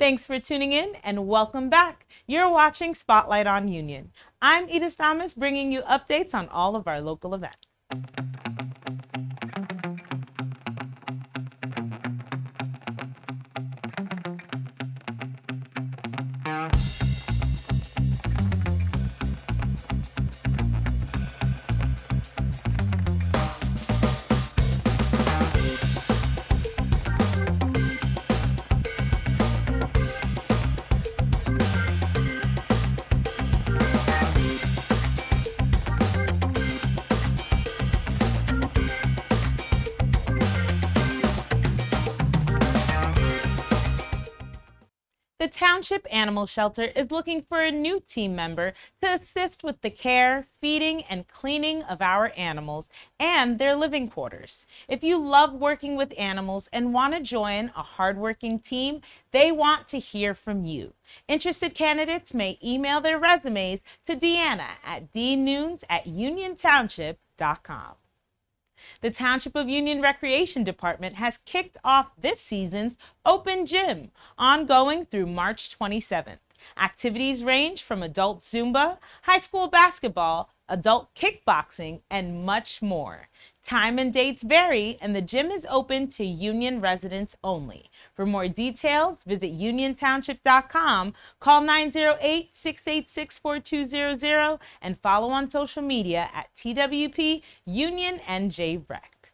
Thanks for tuning in and welcome back. You're watching Spotlight on Union. I'm Edith Thomas, bringing you updates on all of our local events. The Township Animal Shelter is looking for a new team member to assist with the care, feeding, and cleaning of our animals and their living quarters. If you love working with animals and want to join a hardworking team, they want to hear from you. Interested candidates may email their resumes to Deanna at dnunes@uniontownship.com. The Township of Union Recreation Department has kicked off this season's Open Gym, ongoing through March 27th. Activities range from adult Zumba, high school basketball, adult kickboxing, and much more. Time and dates vary, and the gym is open to Union residents only. For more details, visit uniontownship.com, call 908-686-4200, and follow on social media at TWP Union NJ Rec.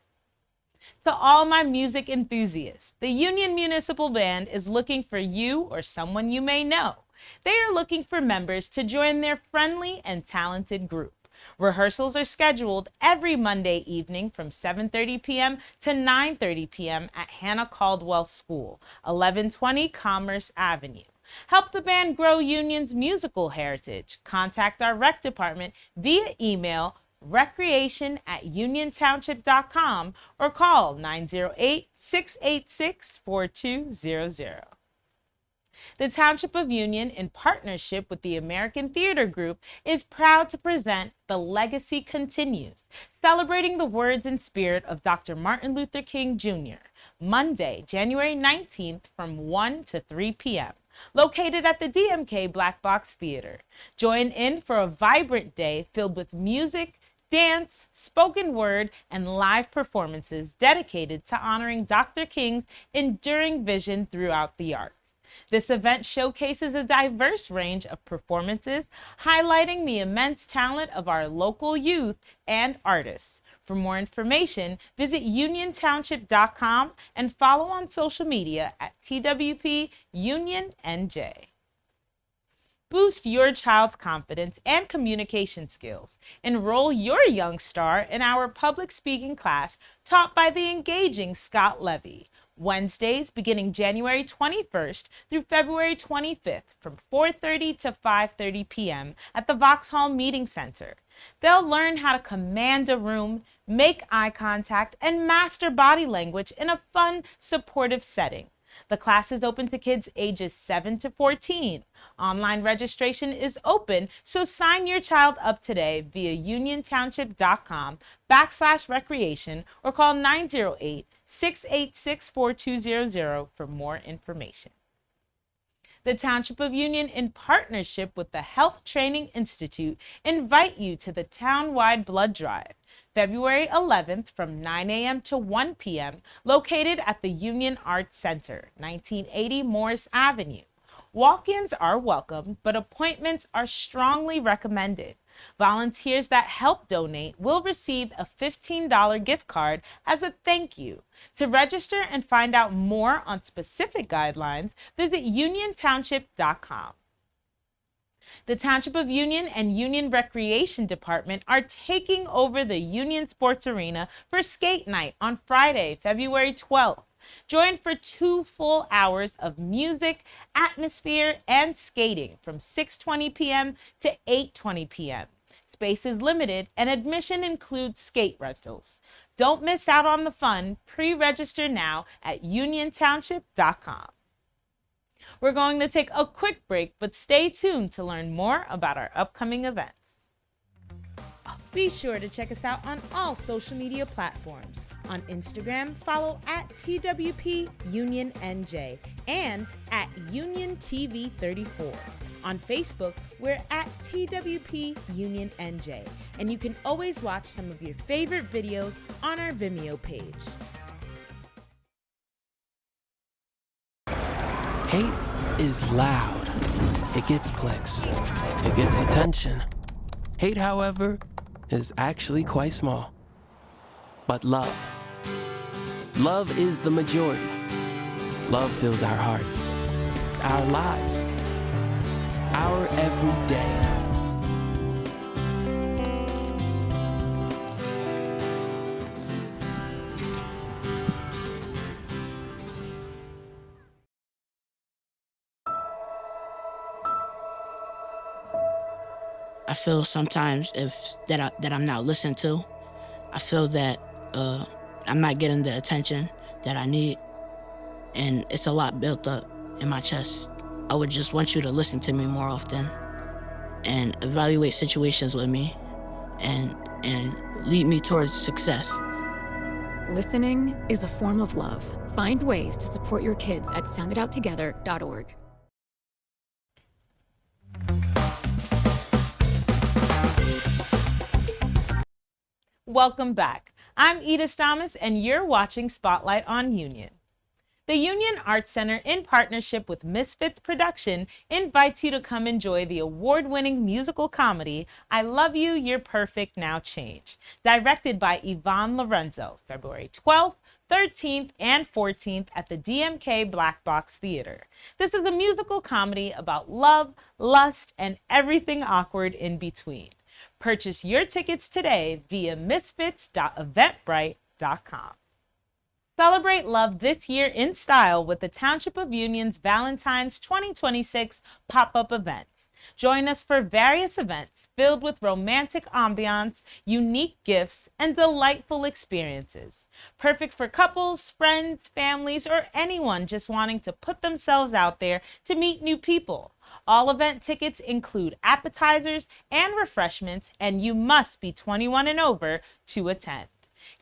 To all my music enthusiasts, the Union Municipal Band is looking for you or someone you may know. They are looking for members to join their friendly and talented group. Rehearsals are scheduled every Monday evening from 7:30 p.m. to 9:30 p.m. at Hannah Caldwell School, 1120 Commerce Avenue. Help the band grow Union's musical heritage. Contact our rec department via email recreation@uniontownship.com or call 908-686-4200. The Township of Union, in partnership with the American Theater Group, is proud to present The Legacy Continues, celebrating the words and spirit of Dr. Martin Luther King Jr., Monday, January 19th from 1 to 3 p.m., located at the DMK Black Box Theater. Join in for a vibrant day filled with music, dance, spoken word, and live performances dedicated to honoring Dr. King's enduring vision throughout the arts. This event showcases a diverse range of performances, highlighting the immense talent of our local youth and artists. For more information, visit uniontownship.com and follow on social media at TWP Union NJ. Boost your child's confidence and communication skills. Enroll your young star in our public speaking class taught by the engaging Scott Levy. Wednesdays beginning January 21st through February 25th from 4:30 to 5:30 p.m. at the Vauxhall Meeting Center. They'll learn how to command a room, make eye contact, and master body language in a fun, supportive setting. The class is open to kids ages 7 to 14. Online registration is open, so sign your child up today via uniontownship.com/recreation or call 908-686-4200 for more information. The Township of Union, in partnership with the Health Training Institute, invite you to the town-wide blood drive, February 11th from 9 a.m. to 1 p.m., located at the Union Arts Center, 1980 Morris Avenue. Walk-ins are welcome, but appointments are strongly recommended. Volunteers that help donate will receive a $15 gift card as a thank you. To register and find out more on specific guidelines, visit uniontownship.com. The Township of Union and Union Recreation Department are taking over the Union Sports Arena for Skate Night on Friday, February 12th. Join for 2 full hours of music, atmosphere, and skating from 6:20 p.m. to 8:20 p.m. Space is limited and admission includes skate rentals. Don't miss out on the fun. Pre-register now at uniontownship.com. We're going to take a quick break, but stay tuned to learn more about our upcoming events. Be sure to check us out on all social media platforms. On Instagram, follow at TWP Union NJ and at Union TV 34. On Facebook, we're at TWP Union NJ, and you can always watch some of your favorite videos on our Vimeo page. Hate is loud. It gets clicks. It gets attention. Hate, however, is actually quite small. But love is the majority. Love fills our hearts, our lives, our every day. I feel sometimes that I'm not listened to. I feel that I'm not getting the attention that I need, and it's a lot built up in my chest. I would just want you to listen to me more often and evaluate situations with me and lead me towards success. Listening is a form of love. Find ways to support your kids at sounditouttogether.org. Welcome back. I'm Edith Thomas, and you're watching Spotlight on Union. The Union Arts Center, in partnership with Misfits Production, invites you to come enjoy the award-winning musical comedy, I Love You, You're Perfect, Now Change, directed by Yvonne Lorenzo, February 12th, 13th, and 14th at the DMK Black Box Theater. This is a musical comedy about love, lust, and everything awkward in between. Purchase your tickets today via misfits.eventbrite.com. Celebrate love this year in style with the Township of Union's Valentine's 2026 pop-up events. Join us for various events filled with romantic ambiance, unique gifts, and delightful experiences. Perfect for couples, friends, families, or anyone just wanting to put themselves out there to meet new people. All event tickets include appetizers and refreshments, and you must be 21 and over to attend.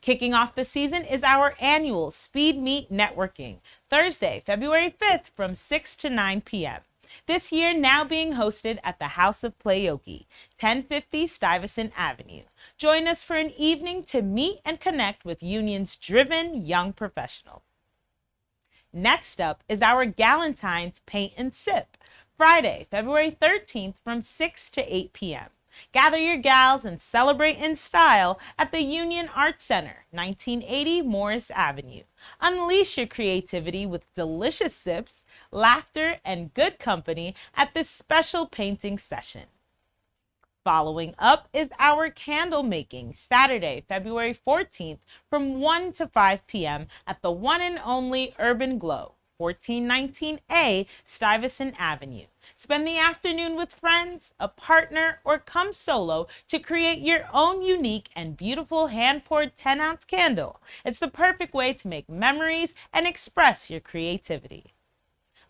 Kicking off the season is our annual Speed Meet Networking, Thursday, February 5th from 6 to 9 p.m. This year now being hosted at the House of Playoki, 1050 Stuyvesant Avenue. Join us for an evening to meet and connect with Union's driven young professionals. Next up is our Galentine's Paint and Sip, Friday, February 13th from 6 to 8 p.m. Gather your gals and celebrate in style at the Union Arts Center, 1980 Morris Avenue. Unleash your creativity with delicious sips, laughter, and good company at this special painting session. Following up is our candle making, Saturday, February 14th from 1 to 5 p.m. at the one and only Urban Glow, 1419A Stuyvesant Avenue. Spend the afternoon with friends, a partner, or come solo to create your own unique and beautiful hand-poured 10-ounce candle. It's the perfect way to make memories and express your creativity.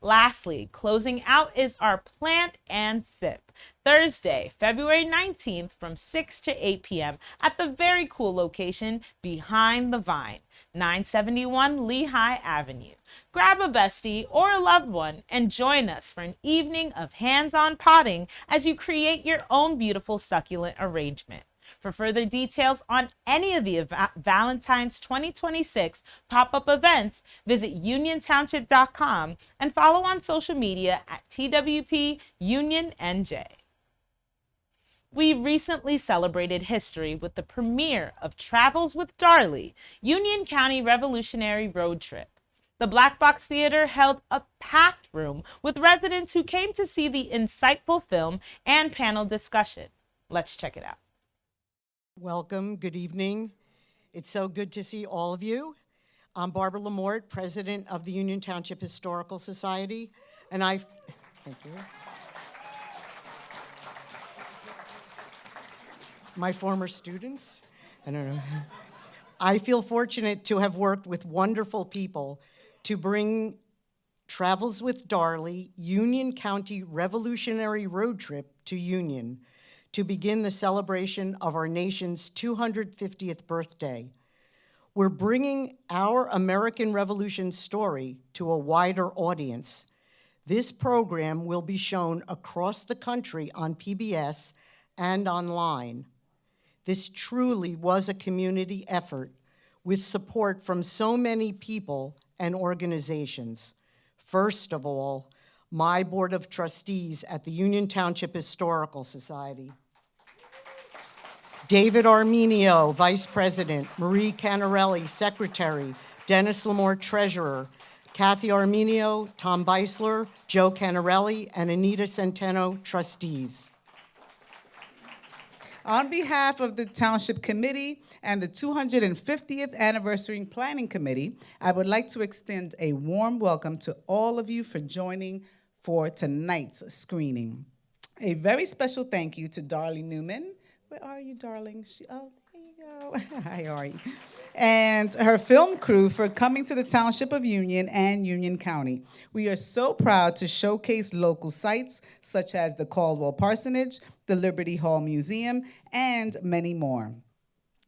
Lastly, closing out is our Plant and Sip, Thursday, February 19th from 6 to 8 p.m. at the very cool location Behind the Vine, 971 Lehigh Avenue. Grab a bestie or a loved one and join us for an evening of hands-on potting as you create your own beautiful succulent arrangement. For further details on any of the Valentine's 2026 pop-up events, visit uniontownship.com and follow on social media at TWP Union NJ. We recently celebrated history with the premiere of Travels with Darlie, Union County Revolutionary Road Trip. The Black Box Theater held a packed room with residents who came to see the insightful film and panel discussion. Let's check it out. Welcome, good evening. It's so good to see all of you. I'm Barbara Lamort, President of the Union Township Historical Society, and thank you. My former students, I don't know. I feel fortunate to have worked with wonderful people to bring Travels with Darlie, Union County Revolutionary Road Trip to Union to begin the celebration of our nation's 250th birthday. We're bringing our American Revolution story to a wider audience. This program will be shown across the country on PBS and online. This truly was a community effort with support from so many people and organizations. First of all, my Board of Trustees at the Union Township Historical Society. David Armenio, Vice President, Marie Canarelli, Secretary, Dennis Lamore, Treasurer, Kathy Armenio, Tom Beisler, Joe Canarelli, and Anita Centeno, Trustees. On behalf of the Township Committee and the 250th Anniversary Planning Committee, I would like to extend a warm welcome to all of you for joining for tonight's screening. A very special thank you to Darlie Newman. Where are you, darling? Oh, there you go. Hi, Ari. And her film crew for coming to the Township of Union and Union County. We are so proud to showcase local sites such as the Caldwell Parsonage, the Liberty Hall Museum, and many more.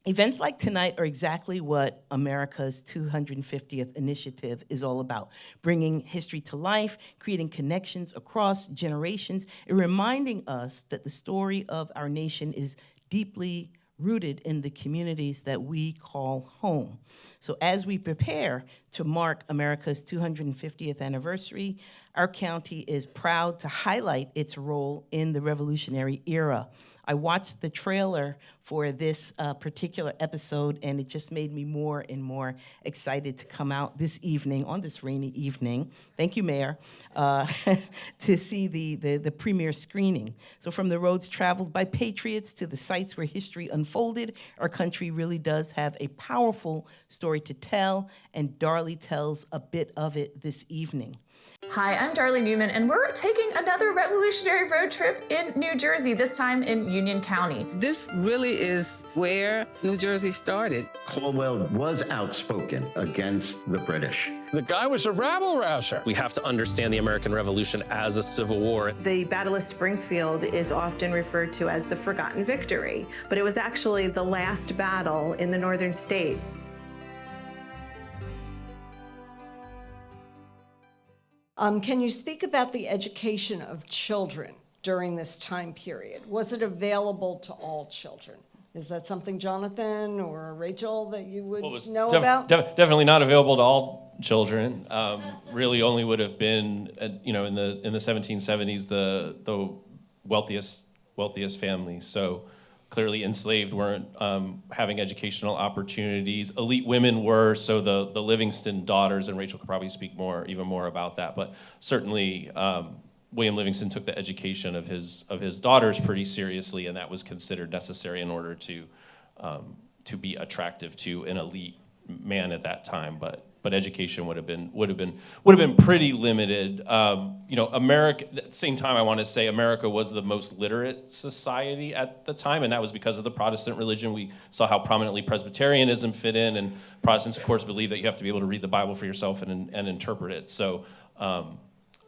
Events like tonight are exactly what America's 250th initiative is all about, bringing history to life, creating connections across generations, and reminding us that the story of our nation is deeply rooted in the communities that we call home. So as we prepare to mark America's 250th anniversary, our county is proud to highlight its role in the Revolutionary era. I watched the trailer for this particular episode, and it just made me more and more excited to come out this evening, on this rainy evening, thank you, Mayor, to see the premiere screening. So from the roads traveled by patriots to the sites where history unfolded, our country really does have a powerful story to tell, and Darlie tells a bit of it this evening. Hi, I'm Darlie Newman, and we're taking another Revolutionary road trip in New Jersey, this time in Union County. This really is where New Jersey started. Caldwell was outspoken against the British. The guy was a rabble-rouser. We have to understand the American Revolution as a civil war. The Battle of Springfield is often referred to as the Forgotten Victory, but it was actually the last battle in the northern states. Can you speak about the education of children during this time period? Was it available to all children? Is that something, Jonathan or Rachel, that you would know about? Definitely not available to all children. Really, only would have been, in the 1770s, the wealthiest families. So clearly, enslaved weren't having educational opportunities. Elite women were. So the Livingston daughters, and Rachel could probably speak even more about that. But certainly, William Livingston took the education of his daughters pretty seriously, and that was considered necessary in order to be attractive to an elite man at that time. But education would have been pretty limited. America. At the same time, I want to say America was the most literate society at the time, and that was because of the Protestant religion. We saw how prominently Presbyterianism fit in, and Protestants, of course, believe that you have to be able to read the Bible for yourself and interpret it. So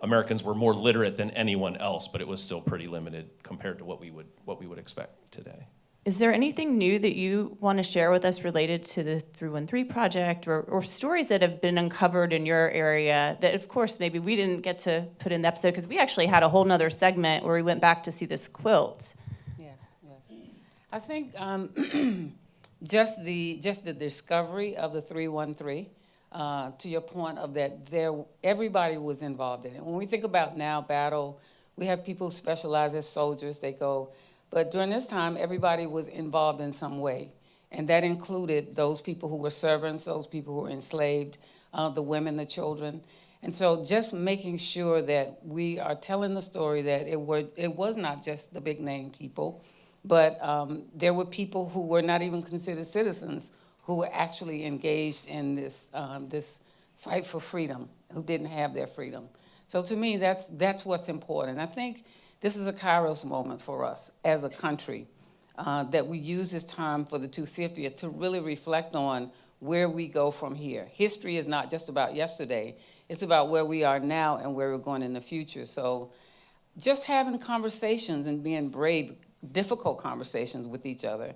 Americans were more literate than anyone else, but it was still pretty limited compared to what we would expect today. Is there anything new that you want to share with us related to the 313 Project or stories that have been uncovered in your area that, of course, maybe we didn't get to put in the episode because we actually had a whole nother segment where we went back to see this quilt? Yes. I think just the discovery of the 313, to your point of that, everybody was involved in it. When we think about now battle, we have people who specialize as soldiers. They go. But during this time, everybody was involved in some way, and that included those people who were servants, those people who were enslaved, the women, the children. And so just making sure that we are telling the story that it was not just the big-name people, but there were people who were not even considered citizens who were actually engaged in this fight for freedom, who didn't have their freedom. So to me, that's what's important. I think this is a Kairos moment for us as a country, that we use this time for the 250th to really reflect on where we go from here. History is not just about yesterday. It's about where we are now and where we're going in the future. So just having conversations and being brave, difficult conversations with each other,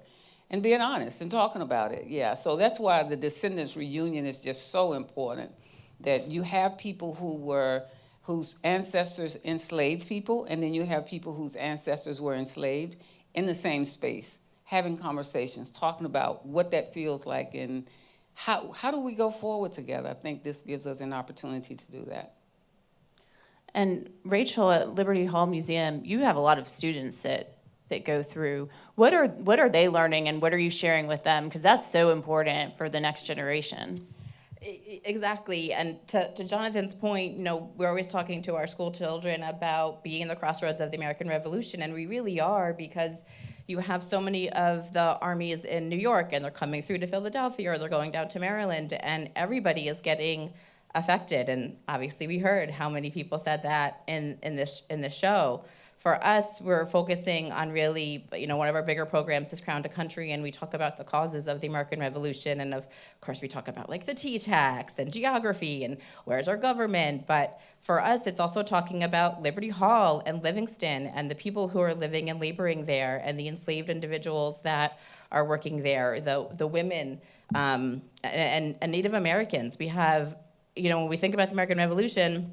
and being honest and talking about it. Yeah, so that's why the Descendants Reunion is just so important, that you have people whose ancestors enslaved people, and then you have people whose ancestors were enslaved in the same space, having conversations, talking about what that feels like, and how do we go forward together. I think this gives us an opportunity to do that. And Rachel, at Liberty Hall Museum, you have a lot of students that go through. What are they learning, and what are you sharing with them? Because that's so important for the next generation. Exactly, and to Jonathan's point, we're always talking to our school children about being in the crossroads of the American Revolution, and we really are, because you have so many of the armies in New York, and they're coming through to Philadelphia, or they're going down to Maryland, and everybody is getting affected. And obviously, we heard how many people said that in this show. For us, we're focusing on really, one of our bigger programs is Crown to Country, and we talk about the causes of the American Revolution, and of course we talk about like the tea tax and geography and where's our government. But for us, it's also talking about Liberty Hall and Livingston and the people who are living and laboring there, and the enslaved individuals that are working there, the women and Native Americans. We have, when we think about the American Revolution,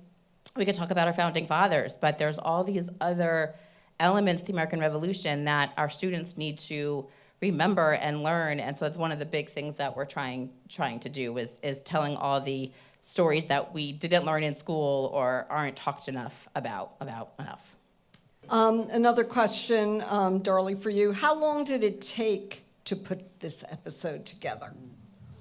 we could talk about our founding fathers, but there's all these other elements to the American Revolution that our students need to remember and learn. And so it's one of the big things that we're trying to do is telling all the stories that we didn't learn in school or aren't talked enough about enough. Another question, Darlie, for you. How long did it take to put this episode together?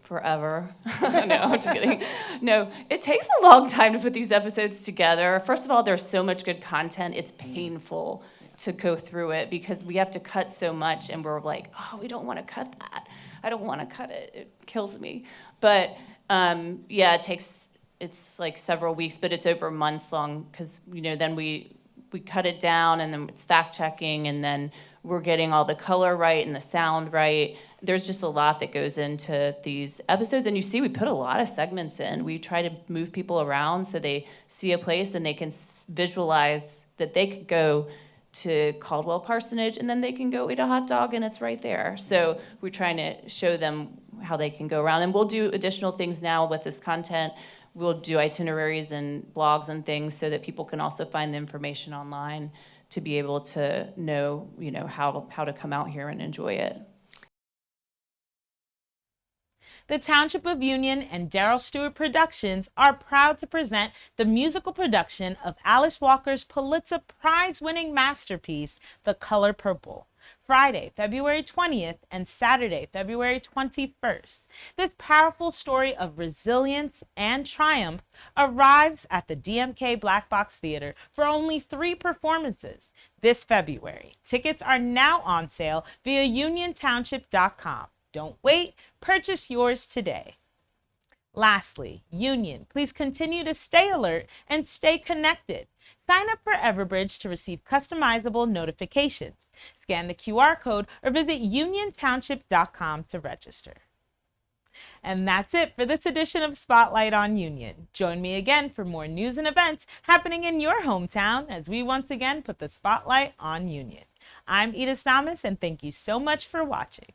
Forever. No, I'm just kidding. No, it takes a long time to put these episodes together. First of all, there's so much good content. It's painful to go through it because we have to cut so much, and we're like, oh, we don't want to cut that. I don't want to cut it. It kills me. But it's like several weeks, but it's over months long because, then we cut it down, and then it's fact checking, and then we're getting all the color right and the sound right. There's just a lot that goes into these episodes, and you see we put a lot of segments in. We try to move people around so they see a place and they can visualize that they could go to Caldwell Parsonage, and then they can go eat a hot dog, and it's right there. So we're trying to show them how they can go around, and we'll do additional things now with this content. We'll do itineraries and blogs and things so that people can also find the information online to be able to know, how to come out here and enjoy it. The Township of Union and Darrell Stewart Productions are proud to present the musical production of Alice Walker's Pulitzer Prize-winning masterpiece, The Color Purple, Friday, February 20th and Saturday, February 21st. This powerful story of resilience and triumph arrives at the DMK Black Box Theater for only 3 performances this February. Tickets are now on sale via uniontownship.com. Don't wait, purchase yours today. Lastly, Union, please continue to stay alert and stay connected. Sign up for Everbridge to receive customizable notifications. Scan the QR code or visit uniontownship.com to register. And that's it for this edition of Spotlight on Union. Join me again for more news and events happening in your hometown as we once again put the spotlight on Union. I'm Ida Samus, and thank you so much for watching.